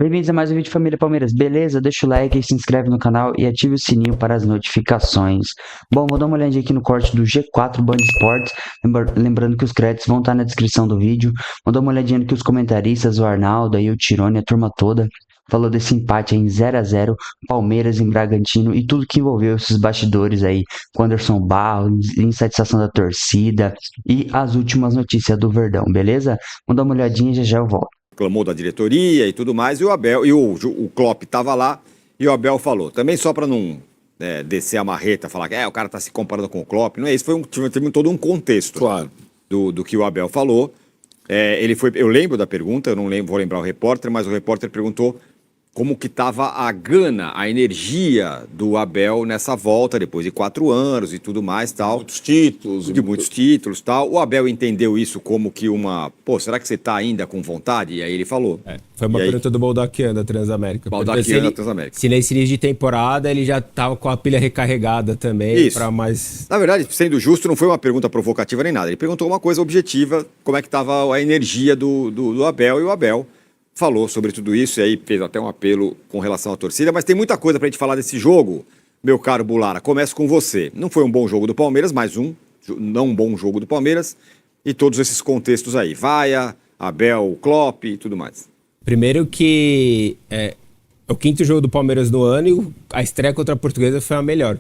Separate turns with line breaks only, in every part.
Bem-vindos a mais um vídeo Família Palmeiras, beleza? Deixa o like, se inscreve no canal e ative o sininho para as notificações. Bom, vou dar uma olhadinha aqui no corte do G4 Band Esportes, lembrando que os créditos vão estar na descrição do vídeo. Vou dar uma olhadinha no que os comentaristas, o Arnaldo, aí o Tirone, a turma toda, falou desse empate aí em 0x0, Palmeiras em Bragantino e tudo que envolveu esses bastidores aí, com Anderson Barros, insatisfação da torcida e as últimas notícias do Verdão, beleza? Vou dar uma olhadinha e já eu volto.
Reclamou da diretoria e tudo mais, e o Abel, e o Klopp estava lá, e o Abel falou, também só para não descer a marreta, falar que o cara tá se comparando com o Klopp, não é isso, teve todo um contexto,
claro,
do que o Abel falou. Eu lembro da pergunta, eu não vou lembrar o repórter, mas o repórter perguntou como que estava a gana, a energia do Abel nessa volta, depois de 4 anos e tudo mais, tal.
Muitos títulos.
Muitos títulos, tal. O Abel entendeu isso como que será que você tá ainda com vontade? E aí ele falou.
Foi uma pergunta do Baldaquian da Transamérica.
Baldaquian da Transamérica.
Se nesse início de temporada ele já tava com a pilha recarregada também.
Isso.
Pra mais...
Na verdade, sendo justo, não foi uma pergunta provocativa nem nada. Ele perguntou uma coisa objetiva, como é que tava a energia do Abel, e o Abel falou sobre tudo isso, e aí fez até um apelo com relação à torcida, mas tem muita coisa pra gente falar desse jogo, meu caro Bulara. Começo com você. Não foi um bom jogo do Palmeiras, mais um não bom jogo do Palmeiras, e todos esses contextos aí. Vaia, Abel, Klopp e tudo mais.
Primeiro que é o 5º jogo do Palmeiras no ano e a estreia contra a Portuguesa foi a melhor.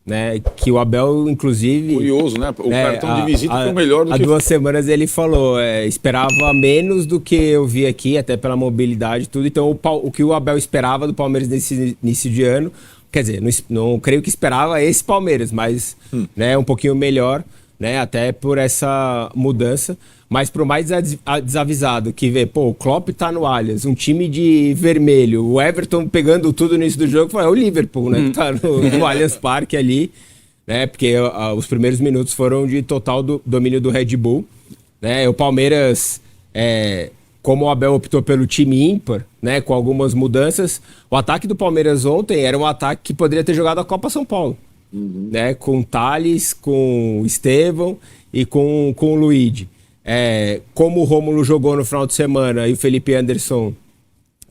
Né, que o Abel, inclusive...
Curioso, né? O cartão de visita foi melhor do que...
Há 2 semanas ele falou, esperava menos do que eu vi aqui, até pela mobilidade e tudo. Então, o que o Abel esperava do Palmeiras nesse início de ano, quer dizer, não creio que esperava esse Palmeiras, mas né, um pouquinho melhor, né, até por essa mudança. Mas pro mais desavisado que vê, o Klopp tá no Allianz, um time de vermelho, o Everton pegando tudo no início do jogo, foi o Liverpool, né, que tá no Allianz Parque ali, né, porque os primeiros minutos foram de total domínio do Red Bull, né, o Palmeiras, como o Abel optou pelo time ímpar, né, com algumas mudanças, o ataque do Palmeiras ontem era um ataque que poderia ter jogado a Copa São Paulo, né, com o Thales, com o Estevão e com o Luigi. Como o Rômulo jogou no final de semana e o Felipe Anderson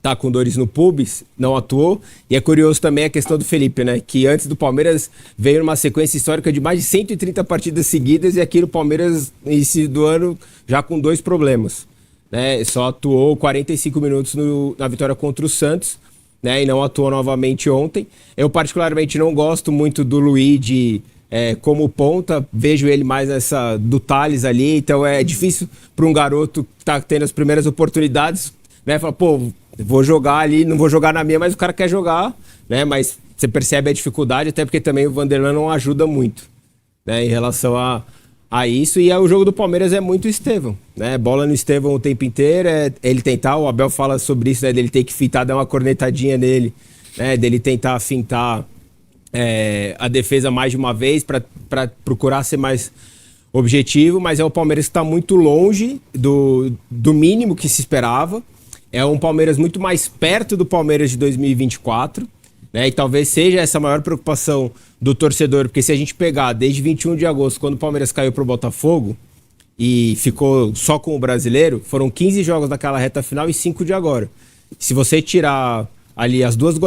tá com dores no pubis, não atuou. E é curioso também a questão do Felipe, né? Que antes do Palmeiras veio numa sequência histórica de mais de 130 partidas seguidas e aqui no Palmeiras, no início do ano, já com 2 problemas. Né? Só atuou 45 minutos na vitória contra o Santos, né? E não atuou novamente ontem. Eu particularmente não gosto muito do Luigi como ponta, vejo ele mais do Thales ali, então é difícil para um garoto que tá tendo as primeiras oportunidades, né, falar, vou jogar ali, não vou jogar na minha, mas o cara quer jogar, né, mas você percebe a dificuldade, até porque também o Vanderlan não ajuda muito, né, em relação a isso, e o jogo do Palmeiras é muito Estevão, né, bola no Estevão o tempo inteiro, ele tentar, o Abel fala sobre isso, né, dele ter que fintar, dar uma cornetadinha nele, né, dele tentar fintar a defesa mais de uma vez para procurar ser mais objetivo, mas é o Palmeiras que está muito longe do mínimo que se esperava. É um Palmeiras muito mais perto do Palmeiras de 2024, né? E talvez seja essa a maior preocupação do torcedor, porque se a gente pegar desde 21 de agosto, quando o Palmeiras caiu para o Botafogo e ficou só com o brasileiro, foram 15 jogos naquela reta final e 5 de agora. Se você tirar ali as 2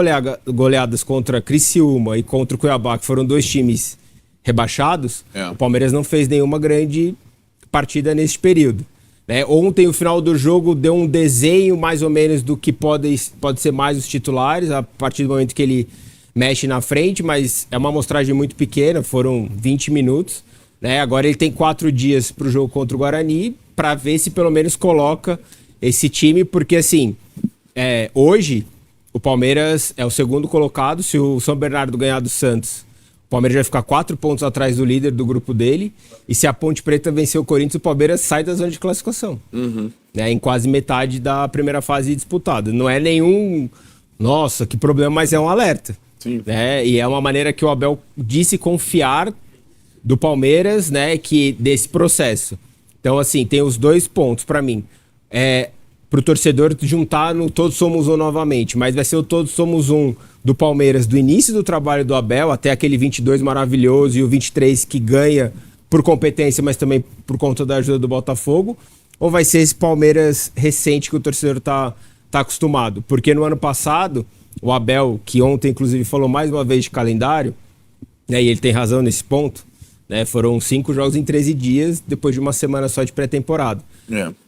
goleadas contra Criciúma e contra o Cuiabá, que foram 2 times rebaixados, o Palmeiras não fez nenhuma grande partida nesse período. Né? Ontem, o final do jogo, deu um desenho mais ou menos do que pode ser mais os titulares, a partir do momento que ele mexe na frente, mas é uma amostragem muito pequena, foram 20 minutos. Né? Agora ele tem 4 dias para o jogo contra o Guarani, para ver se pelo menos coloca esse time, porque assim, hoje o Palmeiras é o 2º colocado. Se o São Bernardo ganhar do Santos, o Palmeiras vai ficar 4 pontos atrás do líder do grupo dele. E se a Ponte Preta vencer o Corinthians, o Palmeiras sai da zona de classificação. Né, em quase metade da primeira fase disputada. Não é nenhum... Nossa, que problema, mas é um alerta.
Sim.
Né? E é uma maneira que o Abel disse confiar do Palmeiras, né, desse processo. Então, assim, tem os 2 pontos para mim. Pro torcedor juntar no Todos Somos Um novamente, mas vai ser o Todos Somos Um do Palmeiras do início do trabalho do Abel até aquele 22 maravilhoso e o 23 que ganha por competência, mas também por conta da ajuda do Botafogo, ou vai ser esse Palmeiras recente que o torcedor tá tá acostumado. Porque no ano passado, o Abel, que ontem inclusive falou mais uma vez de calendário, né, e ele tem razão nesse ponto, né, foram 5 jogos em 13 dias, depois de uma semana só de pré-temporada.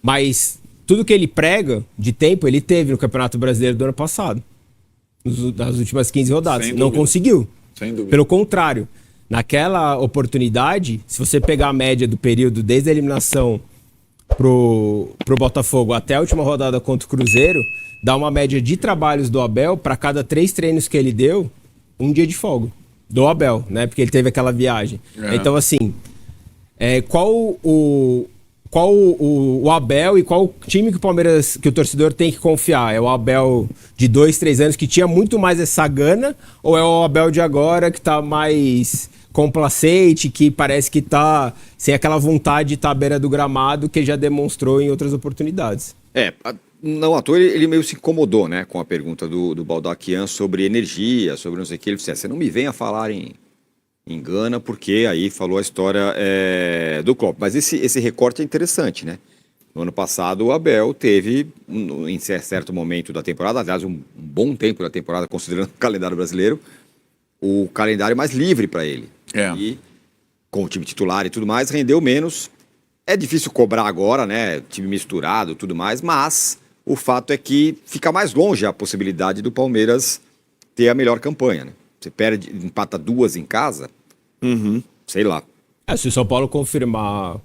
Mas tudo que ele prega de tempo, ele teve no Campeonato Brasileiro do ano passado. Nas últimas 15 rodadas. Não conseguiu.
Sem dúvida.
Pelo contrário, naquela oportunidade, se você pegar a média do período desde a eliminação pro Botafogo até a última rodada contra o Cruzeiro, dá uma média de trabalhos do Abel para cada 3 treinos que ele deu, 1 dia de folga. Do Abel, né? Porque ele teve aquela viagem. Então, assim, qual o Abel e qual time que o Palmeiras, que o torcedor tem que confiar? É o Abel de 2, 3 anos que tinha muito mais essa gana, ou é o Abel de agora que tá mais complacente, que parece que tá sem aquela vontade de estar à beira do gramado que já demonstrou em outras oportunidades?
Não à toa ele meio se incomodou, né, com a pergunta do Baldaquian sobre energia, sobre não sei o que. Ele disse, você não me venha falar em Gana, porque aí falou a história do Klopp. Mas esse recorte é interessante, né? No ano passado, o Abel teve, em certo momento da temporada, aliás, um bom tempo da temporada, considerando o calendário brasileiro, o calendário mais livre para ele. E com o time titular e tudo mais, rendeu menos. É difícil cobrar agora, né? Time misturado e tudo mais, mas o fato é que fica mais longe a possibilidade do Palmeiras ter a melhor campanha, né? Você empata 2 em casa, sei lá.
Se o São Paulo confirmar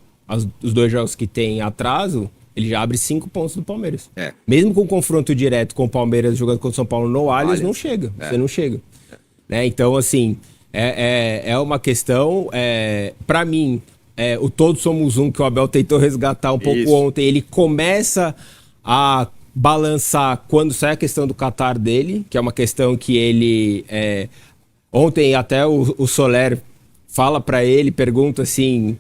os 2 jogos que tem atraso, ele já abre 5 pontos do Palmeiras. Mesmo com o confronto direto com o Palmeiras jogando contra o São Paulo no Allianz, não chega. Você não chega. Né? Então, assim, é uma questão, para mim, o Todos Somos Um, que o Abel tentou resgatar um pouco ontem, ele começa a balançar quando sai a questão do Qatar dele, que é uma questão que ele... ontem até o Soler fala para ele, pergunta assim,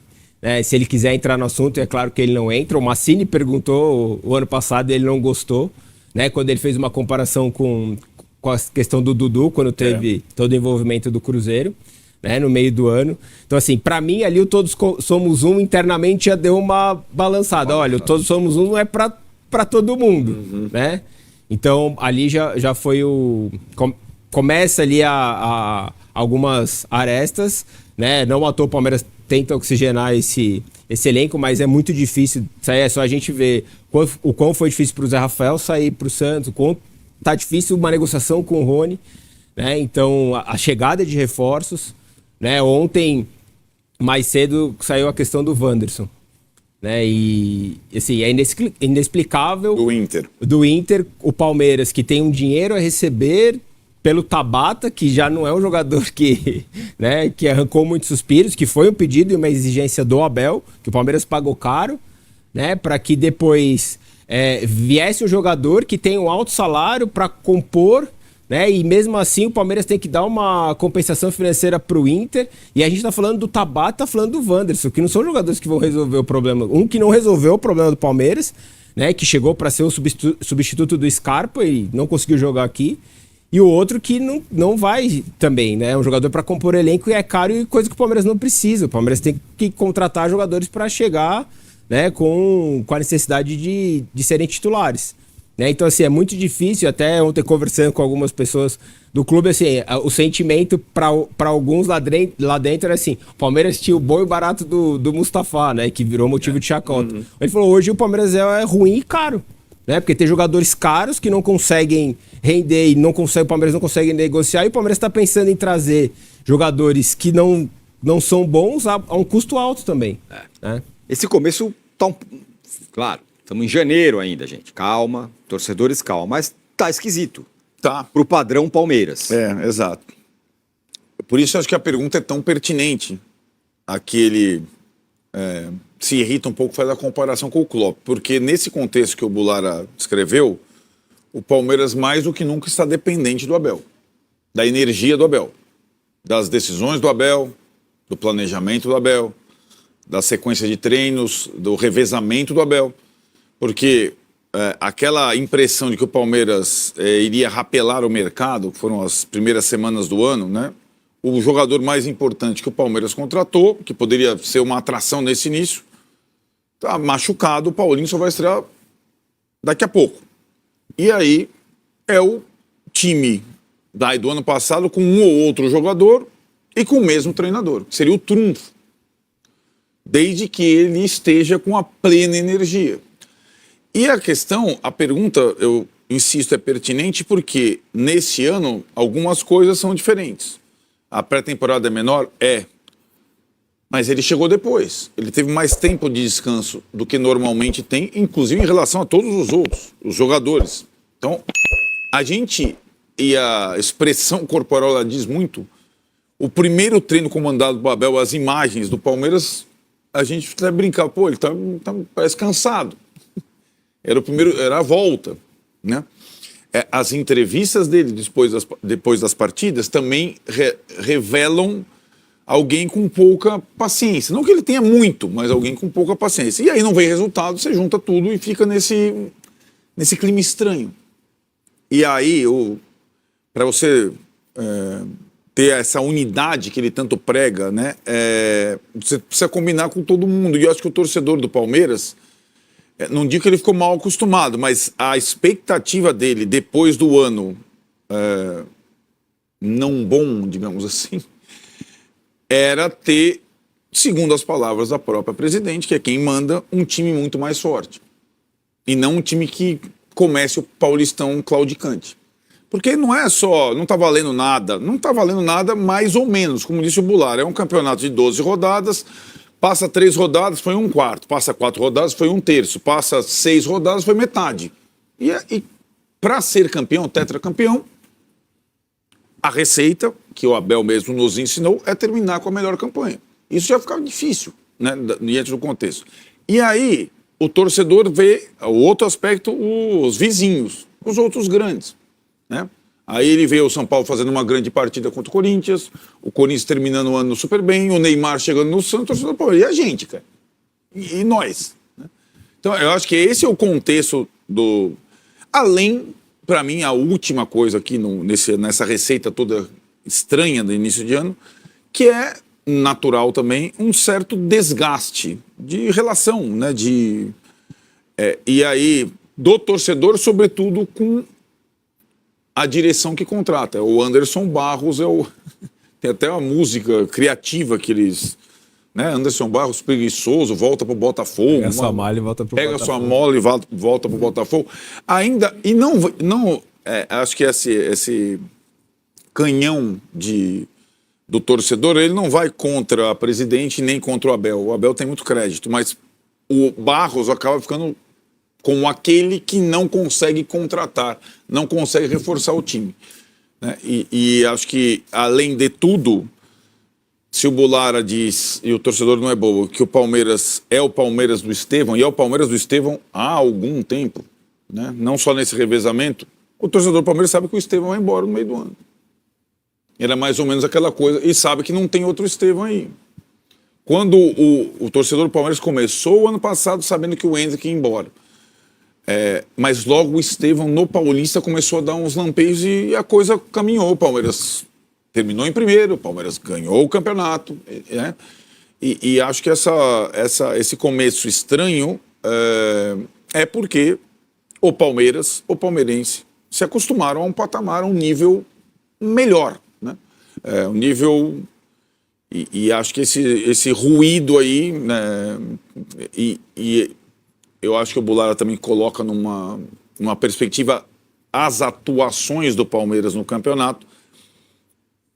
se ele quiser entrar no assunto, e é claro que ele não entra. O Massini perguntou o ano passado e ele não gostou, né, quando ele fez uma comparação com a questão do Dudu, quando teve todo o envolvimento do Cruzeiro, né, no meio do ano. Então, assim, para mim ali o Todos Somos Um internamente já deu uma balançada. Olha, o Todos Somos Um não é para todo mundo, né? Então, ali já foi começa ali a algumas arestas, né? Não à toa o Palmeiras tenta oxigenar esse elenco, mas é muito difícil sair. É só a gente ver o quão foi difícil para o Zé Rafael sair para o Santos, o quão tá difícil uma negociação com o Rony, né? Então, a chegada de reforços, né? Ontem, mais cedo, saiu a questão do Wanderson, né? E assim, é inexplicável. Do Inter, o Palmeiras, que tem um dinheiro a receber pelo Tabata, que já não é um jogador que, né, que arrancou muitos suspiros, que foi um pedido e uma exigência do Abel, que o Palmeiras pagou caro, né, para que depois viesse um jogador que tem um alto salário para compor, né, e mesmo assim o Palmeiras tem que dar uma compensação financeira para o Inter, e a gente está falando do Tabata, tá falando do Wanderson, que não são jogadores que vão resolver o problema. Um que não resolveu o problema do Palmeiras, né, que chegou para ser o substituto do Scarpa e não conseguiu jogar aqui. E o outro que não vai também, né? É um jogador para compor elenco e é caro, e coisa que o Palmeiras não precisa. O Palmeiras tem que contratar jogadores para chegar, né, com a necessidade de serem titulares. Né? Então, assim, é muito difícil. Até ontem, conversando com algumas pessoas do clube, assim, o sentimento para alguns lá dentro era assim: o Palmeiras tinha o bom e barato do Mustafa, né? Que virou motivo de chacota. Ele falou: hoje o Palmeiras é ruim e caro. Né? Porque tem jogadores caros que não conseguem render e o Palmeiras não consegue negociar, e o Palmeiras está pensando em trazer jogadores que não são bons a um custo alto também. Né?
Esse começo tá claro, estamos em janeiro ainda, gente. Calma, torcedores, calma, mas tá esquisito.
Tá.
Pro padrão Palmeiras.
Exato. Por isso eu acho que a pergunta é tão pertinente. Aqui ele se irrita um pouco, faz a comparação com o Klopp, porque nesse contexto que o Bulara descreveu, o Palmeiras mais do que nunca está dependente do Abel, da energia do Abel, das decisões do Abel, do planejamento do Abel, da sequência de treinos, do revezamento do Abel, porque aquela impressão de que o Palmeiras iria rapelar o mercado, que foram as primeiras semanas do ano, né? O jogador mais importante que o Palmeiras contratou, que poderia ser uma atração nesse início, tá machucado. O Paulinho só vai estrear daqui a pouco. E aí é o time do ano passado com um ou outro jogador e com o mesmo treinador, que seria o trunfo, desde que ele esteja com a plena energia. E a pergunta, eu insisto, é pertinente porque nesse ano algumas coisas são diferentes. A pré-temporada é menor? É. Mas ele chegou depois. Ele teve mais tempo de descanso do que normalmente tem, inclusive em relação a todos os outros, os jogadores. Então, e a expressão corporal ela diz muito. O primeiro treino comandado por Abel, as imagens do Palmeiras, a gente até brincar, pô, ele parece cansado. Era a volta, né? As entrevistas dele depois das partidas também revelam alguém com pouca paciência. Não que ele tenha muito, mas alguém com pouca paciência. E aí não vem resultado, você junta tudo e fica nesse clima estranho. E aí, para você ter essa unidade que ele tanto prega, né, você precisa combinar com todo mundo. E eu acho que o torcedor do Palmeiras, não digo que ele ficou mal acostumado, mas a expectativa dele depois do ano não bom, digamos assim, era ter, segundo as palavras da própria presidente, que é quem manda, um time muito mais forte. E não um time que comece o Paulistão claudicante. Porque não tá valendo nada mais ou menos, como disse o Bular, é um campeonato de 12 rodadas, passa 3 rodadas, foi 1/4, passa 4 rodadas, foi 1/3, passa 6 rodadas, foi metade. E para ser campeão, tetracampeão, a receita, que o Abel mesmo nos ensinou, é terminar com a melhor campanha. Isso já ficava difícil, né, diante do contexto. E aí, o torcedor vê o outro aspecto, os vizinhos, os outros grandes, né? Aí ele vê o São Paulo fazendo uma grande partida contra o Corinthians, o Corinthians terminando o ano super bem, o Neymar chegando no Santos, e a gente, cara? E nós? Né? Então, eu acho que esse é o contexto do... Além, para mim, a última coisa aqui nessa receita toda estranha do início de ano, que é natural também um certo desgaste de relação, né? E aí, do torcedor, sobretudo com a direção que contrata. O Anderson Barros tem até uma música criativa que eles... Né? Anderson Barros preguiçoso, volta pro Botafogo.
Pega sua mala e volta pro Botafogo.
Pega sua mola e volta pro Botafogo. Ainda... E não acho que esse canhão do torcedor, ele não vai contra a presidente nem contra o Abel. O Abel tem muito crédito, mas o Barros acaba ficando com aquele que não consegue contratar, não consegue reforçar o time. Né? E acho que, além de tudo, se o Bulara diz, e o torcedor não é bobo, que o Palmeiras é o Palmeiras do Estevão, e é o Palmeiras do Estevão há algum tempo, né? Não só nesse revezamento, o torcedor do Palmeiras sabe que o Estevão vai embora no meio do ano. Era mais ou menos aquela coisa, e sabe que não tem outro Estevão aí. Quando o torcedor do Palmeiras começou o ano passado sabendo que o Hendrick ia embora, mas logo o Estevão no Paulista começou a dar uns lampejos e a coisa caminhou. O Palmeiras terminou em primeiro, o Palmeiras ganhou o campeonato, né? E acho que esse começo estranho é porque o palmeirense se acostumaram a um patamar, um nível melhor, né? Um nível... E acho que esse ruído aí, né, e eu acho que o Bulara também coloca numa perspectiva as atuações do Palmeiras no campeonato.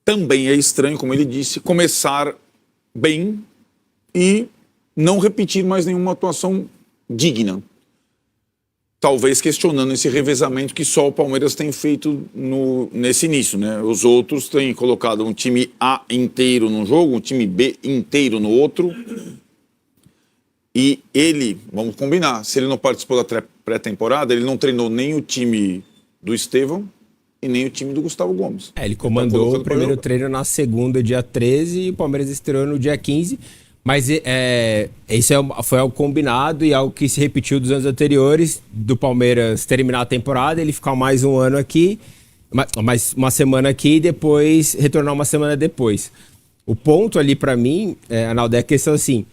Também é estranho, como ele disse, começar bem e não repetir mais nenhuma atuação digna. Talvez questionando esse revezamento que só o Palmeiras tem feito nesse início, né? Os outros têm colocado um time A inteiro num jogo, um time B inteiro no outro. E ele, vamos combinar, se ele não participou da pré-temporada, ele não treinou nem o time do Estevão e nem o time do Gustavo Gomes.
Ele comandou o primeiro treino na segunda, dia 13, e o Palmeiras estreou no dia 15. Mas isso foi algo combinado e algo que se repetiu dos anos anteriores, do Palmeiras terminar a temporada, ele ficar mais um ano aqui, mais uma semana aqui e depois retornar uma semana depois. O ponto ali para mim, Arnaldo, é a questão assim,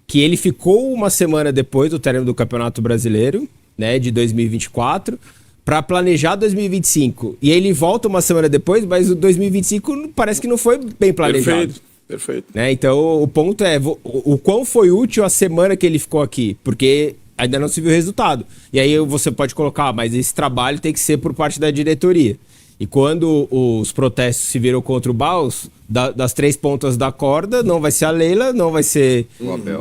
que ele ficou uma semana depois do término do Campeonato Brasileiro, né, de 2024, pra planejar 2025. E ele volta uma semana depois, mas o 2025 parece que não foi bem planejado.
Perfeito.
Né? Então, o ponto é o quão foi útil a semana que ele ficou aqui, porque ainda não se viu o resultado. E aí você pode colocar, mas esse trabalho tem que ser por parte da diretoria. E quando os protestos se viram contra o Baus, das 3 pontas da corda, não vai ser a Leila, não vai ser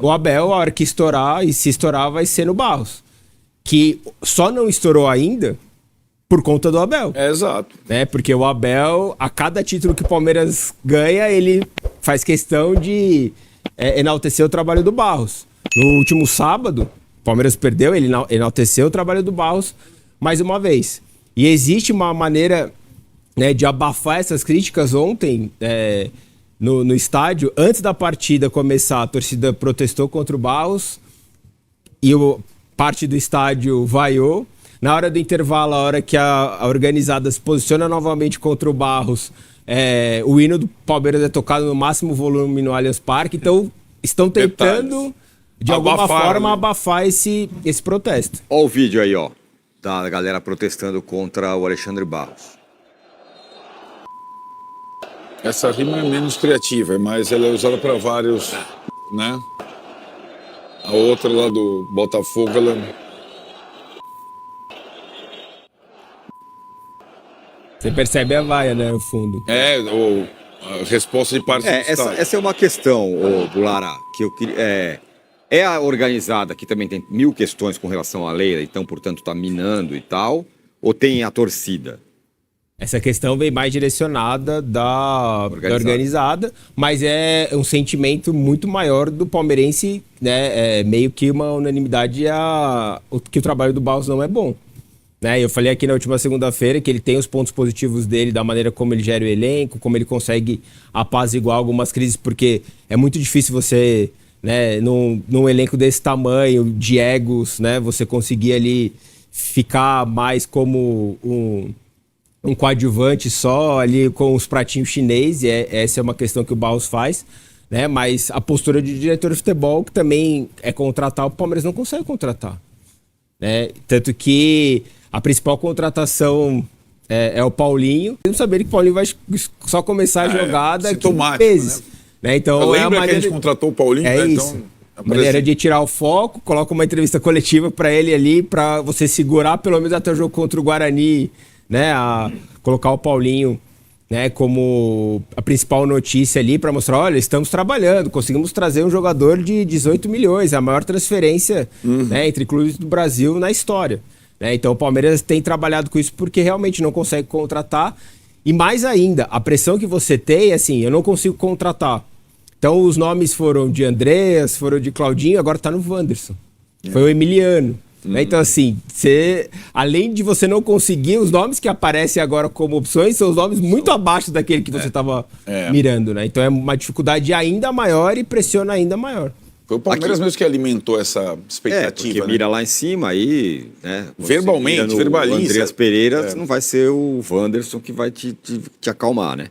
o Abel. A hora que estourar, e se estourar, vai ser no Baus. Que só não estourou ainda por conta do Abel.
Exato.
Né? Porque o Abel, a cada título que o Palmeiras ganha, ele faz questão de enaltecer o trabalho do Barros. No último sábado, o Palmeiras perdeu, ele enalteceu o trabalho do Barros mais uma vez. E existe uma maneira, né, de abafar essas críticas. Ontem, no estádio, antes da partida começar, a torcida protestou contra o Barros e parte do estádio vaiou. Na hora do intervalo, a hora que a organizada se posiciona novamente contra o Barros, o hino do Palmeiras é tocado no máximo volume no Allianz Parque. Então, estão tentando, de alguma forma, abafar esse protesto.
Olha o vídeo aí, ó, da galera protestando contra o Alexandre Barros.
Essa rima é menos criativa, mas ela é usada para vários, né? A outra lá do Botafogo, ela...
Você percebe a vaia, né, no fundo.
A resposta de parte do Estado.
Essa é uma questão, Bulara, que eu queria... É a organizada, que também tem 1000 questões com relação à lei, então, portanto, está minando e tal, ou tem a torcida?
Essa questão vem mais direcionada da organizada, mas é um sentimento muito maior do palmeirense, né? Meio que uma unanimidade que o trabalho do Barros não é bom. Né? Eu falei aqui na última segunda-feira que ele tem os pontos positivos dele, da maneira como ele gera o elenco, como ele consegue apaziguar algumas crises, porque é muito difícil você, né, num elenco desse tamanho, de egos, né, você conseguir ali ficar mais como um coadjuvante só ali com os pratinhos chinês, e essa é uma questão que o Barros faz, né? Mas a postura de diretor de futebol, que também é contratar, o Palmeiras não consegue contratar. Né? Tanto que a principal contratação é o Paulinho. Não saber que o Paulinho vai só começar a jogada daqui meses. Né? Então,
eu lembro que a gente contratou o Paulinho,
é
né?
Isso.
Então,
maneira de tirar o foco, coloca uma entrevista coletiva para ele ali, para você segurar pelo menos até o jogo contra o Guarani, né, a colocar o Paulinho, né, como a principal notícia ali para mostrar, olha, estamos trabalhando, conseguimos trazer um jogador de 18 milhões, a maior transferência, né, entre clubes do Brasil na história. Né? Então o Palmeiras tem trabalhado com isso porque realmente não consegue contratar, e mais ainda, a pressão que você tem é assim, eu não consigo contratar. Então os nomes foram de Andreas, foram de Claudinho, agora tá no Wanderson. Foi o Emiliano. Né? Então, assim, além de você não conseguir, os nomes que aparecem agora como opções são os nomes muito abaixo daquele que você estava mirando, né? Então é uma dificuldade ainda maior e pressiona ainda maior.
Foi o Palmeiras mesmo que alimentou essa expectativa.
Porque mira lá em cima aí, né?
Verbalmente, verbaliza.
O Andreas Pereira não vai ser o Wanderson que vai te acalmar, né?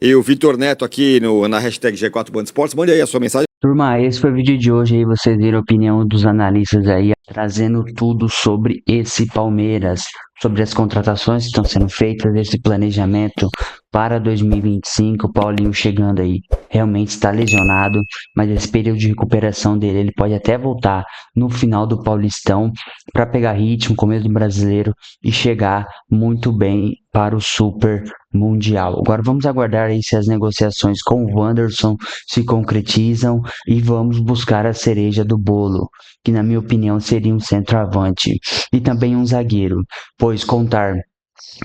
E o Vitor Neto aqui na hashtag G4 Band Esportes, mande aí a sua mensagem.
Turma, esse foi o vídeo de hoje aí, vocês viram a opinião dos analistas aí, trazendo tudo sobre esse Palmeiras, sobre as contratações que estão sendo feitas, esse planejamento para 2025, o Paulinho chegando aí, realmente está lesionado, mas esse período de recuperação dele, ele pode até voltar no final do Paulistão para pegar ritmo, começo do Brasileiro e chegar muito bem para o Super Mundial. Agora vamos aguardar aí se as negociações com o Wanderson se concretizam e vamos buscar a cereja do bolo, que na minha opinião seria um centroavante e também um zagueiro, pois contar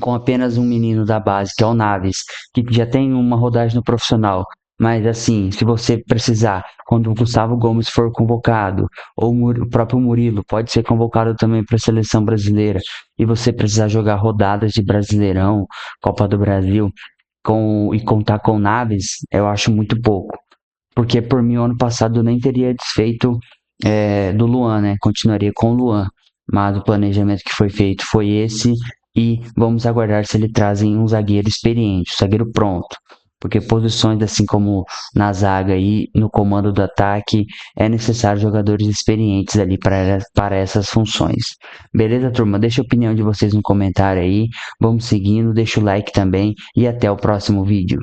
com apenas um menino da base, que é o Naves, que já tem uma rodagem no profissional, mas assim, se você precisar, quando o Gustavo Gomes for convocado, ou o próprio Murilo pode ser convocado também para a seleção brasileira, e você precisar jogar rodadas de Brasileirão, Copa do Brasil, e contar com Naves, eu acho muito pouco. Porque por mim, ano passado, eu nem teria desfeito do Luan, né? Continuaria com o Luan. Mas o planejamento que foi feito foi esse. E vamos aguardar se ele trazem um zagueiro experiente, um zagueiro pronto. porque posições assim como na zaga e no comando do ataque é necessário jogadores experientes ali para essas funções. Beleza, turma? Deixa a opinião de vocês no comentário aí, vamos seguindo, deixa o like também e até o próximo vídeo.